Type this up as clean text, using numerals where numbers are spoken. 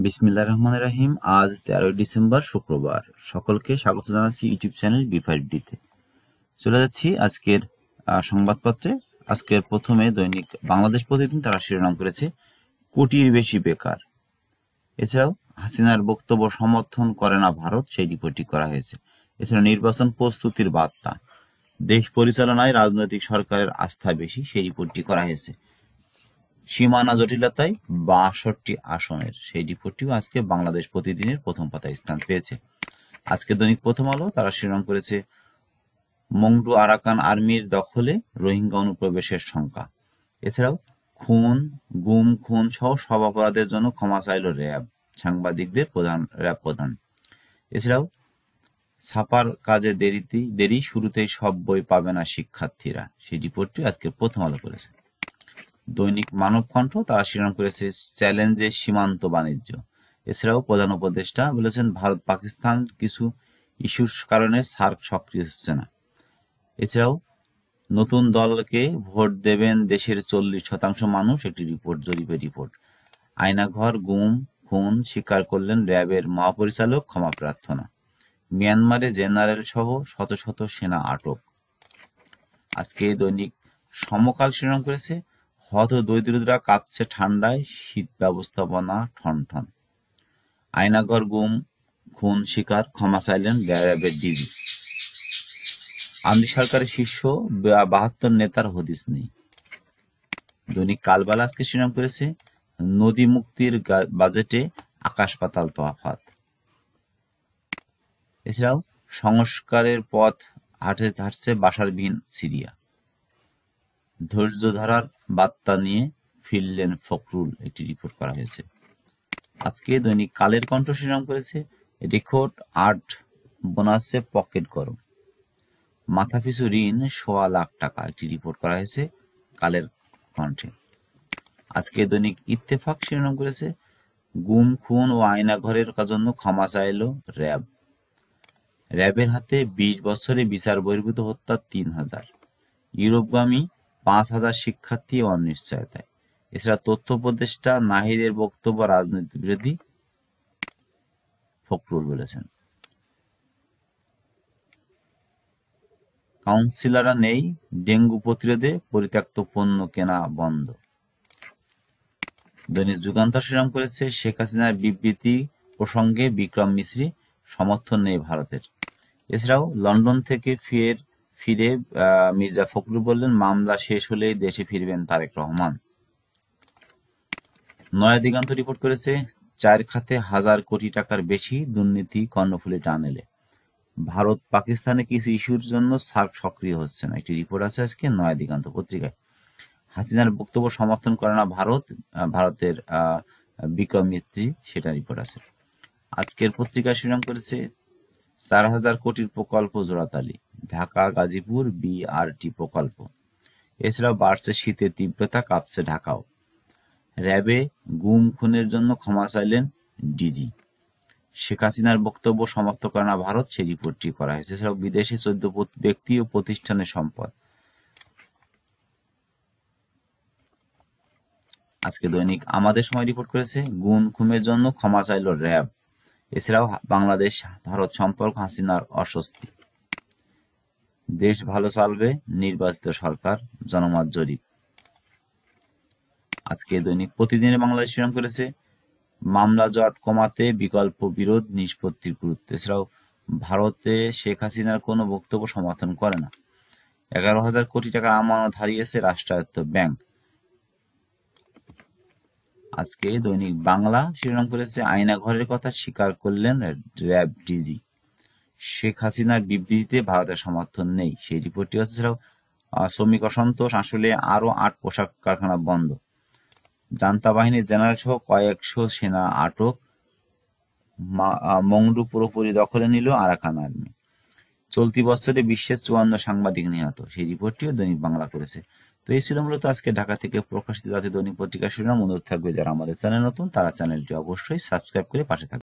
বিসমিল্লাহির রহমানির রহিম। আজ 13 ডিসেম্বর শুক্রবার। সকলকে স্বাগত জানাচ্ছি ইউটিউব চ্যানেল B5Dতে। চলে যাচ্ছি আজকের সংবাদপত্রে। আজকের প্রথমে দৈনিক বাংলাদেশ প্রতিদিন তারা শিরোনাম করেছে কোটির বেশি বেকার। এছাড়াও হাসিনার বক্তব্য সমর্থন করে না ভারত, সেই রিপোর্টটি করা হয়েছে। এছাড়া নির্বাচন প্রস্তুতির বার্তা, দেশ পরিচালনায় রাজনৈতিক সরকারের আস্থা বেশি, সেই রিপোর্টটি করা হয়েছে। সীমানা জটিলতায় ৬২ আসনের, সেই রিপোর্টটিও আজকে বাংলাদেশ প্রতিদিনের প্রথম পাতায় স্থান পেয়েছে। আজকে দৈনিক প্রথম আলো তারা শিরোনাম করেছে মংডু আরাকান আর্মির দখলে রোহিঙ্গা অনুপ্রবেশের শঙ্কা। এছাড়াও গুম খুন সহ সব অপরাধের জন্য ক্ষমা চাইল র্যাব, সাংবাদিকদের র্যাব প্রধান। এছাড়াও ছাপার কাজে দেরি, শুরুতেই সব বই পাবে না শিক্ষার্থীরা, সেই রিপোর্টটি আজকে প্রথম আলো করেছে। দৈনিক মানবকণ্ঠ তারা শিরোনাম করেছে চ্যালেঞ্জে সীমান্ত বাণিজ্য। এছাড়াও প্রধান উপদেষ্টা বলেছেন ভারত পাকিস্তান কিছু ইস্যুর কারণে সার্ক সক্রিয় হচ্ছে না। এছাড়াও নতুন দলকে ভোট দেবেন দেশের 40% মানুষ, একটি জরিপের রিপোর্ট। আয়নাঘর গুম খুন স্বীকার করলেন র্যাবের মহাপরিচালক, ক্ষমা প্রার্থনা। মিয়ানমারে জেনারেল সহ শত শত সেনা আটক। আজকে দৈনিক সমকাল শিরোনাম করেছে হতদরিদ্ররা কাঁপছে ঠান্ডায়, শীত ব্যবস্থাপনা ঠনঠন। আয়নাঘর গুম খুন স্বীকার, ক্ষমা চাইলেন র্যাবের ডিজি। আওয়ামী সরকারের শীর্ষ 72 নেতার হদিস নেই। দৈনিক কালবেলা আজকে শিরোনাম করেছে নদী মুক্তির বাজেটে আকাশ পাতাল তফাৎ। এছাড়াও সংস্কারের পথ হাঁটছে বাসারবিহীন সিরিয়া। ধৈর্য ধরার বার্তা নিয়ে ফিরলেন ফখরুল, একটি রিপোর্ট করা হয়েছে। আজকে দৈনিক কালের কণ্ঠ শিরোনাম করেছে রেকর্ড 8 বোনাসে পকেট গরম, মাথাপিছু ঋণ 1.25 লাখ টাকা, একটি রিপোর্ট করা হয়েছে কালের কণ্ঠে। আজকে দৈনিক ইত্তেফাক শিরোনাম করেছে গুম খুন ও আয়নাঘরের জন্য ক্ষমা চাইল র্যাব। র্যাবের হাতে 20 বছরে বিচার বহির্ভূত হত্যা 3000। ইউরোপগামী 5000 শিক্ষার্থী অনিশ্চয়তায়। এছাড়া তথ্য উপদেষ্টা নাহিদের বক্তব্য রাজনীতি বিরোধী, ফখরুল বলেছেন। কাউন্সিলররা নেই, ডেঙ্গু প্রতিরোধে পরিত্যক্ত পণ্য কেনা বন্ধ। দৈনিক যুগান্তর শিরোনাম করেছে শেখ হাসিনার বিবৃতি প্রসঙ্গে বিক্রম মিশ্রি, সমর্থন নেই ভারতের। এছাড়াও লন্ডন থেকে ফিরে মির্জা ফখরুল বললেন মামলা শেষ হলেই দেশে ফিরবেন তারেক রহমান। নয়া দিগন্ত রিপোর্ট করেছে 4 খাতে 1000 কোটি টাকার বেশি দুর্নীতি কর্ণফুলী টানেলে। ভারত পাকিস্তানে কিছু ইস্যুর জন্য সার্ক সক্রিয় হচ্ছে না, একটি রিপোর্ট আছে আজকে নয়া দিগন্ত পত্রিকায়। হাসিনার বক্তব্য সমর্থন করে না ভারতের বিক্রম মিস্ত্রি, সেটা রিপোর্ট আছে। আজকের পত্রিকা শিরোনাম করেছে 4000 কোটির প্রকল্প জোড়াতালি, ঢাকা গাজীপুর বিআরটি প্রকল্প। এছাড়াও বাড়ছে শীতের তীব্রতা, কাঁপছে ঢাকাও। র্যাবে গুম খুনের জন্য ক্ষমা চাইলেন ডিজি। শেখ হাসিনার বক্তব্য সমর্থন করে না ভারত, সেই রিপোর্টটি করা হয়েছে। এছাড়াও বিদেশে 14 ব্যক্তি ও প্রতিষ্ঠানের সম্পদ। আজকে দৈনিক আমাদের সময় রিপোর্ট করেছে গুম খুনের জন্য ক্ষমা চাইল র্যাব। এছাড়াও বাংলাদেশ ভারত সম্পর্ক হাসিনার অস্বস্তি। দেশ ভালো চালবে নির্বাচিত সরকার, জনমত জরিপ। আজকে দৈনিক প্রতিদিনের বাংলাদেশ শিরোনাম করেছে মামলা জট কমাতে বিকল্প বিরোধ নিষ্পত্তির গুরুত্ব। এছাড়াও ভারতে শেখ হাসিনার কোনো বক্তব্য সমর্থন করে না। 11,000 কোটি টাকার আমানত হারিয়েছে রাষ্ট্রায়ত্ত ব্যাংক। আজকে দৈনিক বাংলা শিরোনাম করেছে আয়নাঘরের কথা স্বীকার করলেন র্যাব ডিজি। শেখ হাসিনার বিবৃতিতে ভারতের সমর্থন নেই, সেই রিপোর্টটি আছে। এছাড়াও শ্রমিক অসন্তোষ, আসলে আরো 8 পোশাক কারখানা বন্ধ। জান্তা বাহিনীর জেনারেল সহ কয়েকশো সেনা আটক। মংডু পুরোপুরি দখলে নিল আরাকান আর্মি। চলতি বছরে বিশ্বের 54 সাংবাদিক নিহত, সেই রিপোর্টটিও দৈনিক বাংলা করেছে। তো এই ছিল মূলত আজকে ঢাকা থেকে প্রকাশিত জাতীয় দৈনিক পত্রিকার শিরোনাম। অনুরোধ থাকবে যারা আমাদের চ্যানেল নতুন তারা চ্যানেলটি অবশ্যই সাবস্ক্রাইব করে পাশে থাকবে।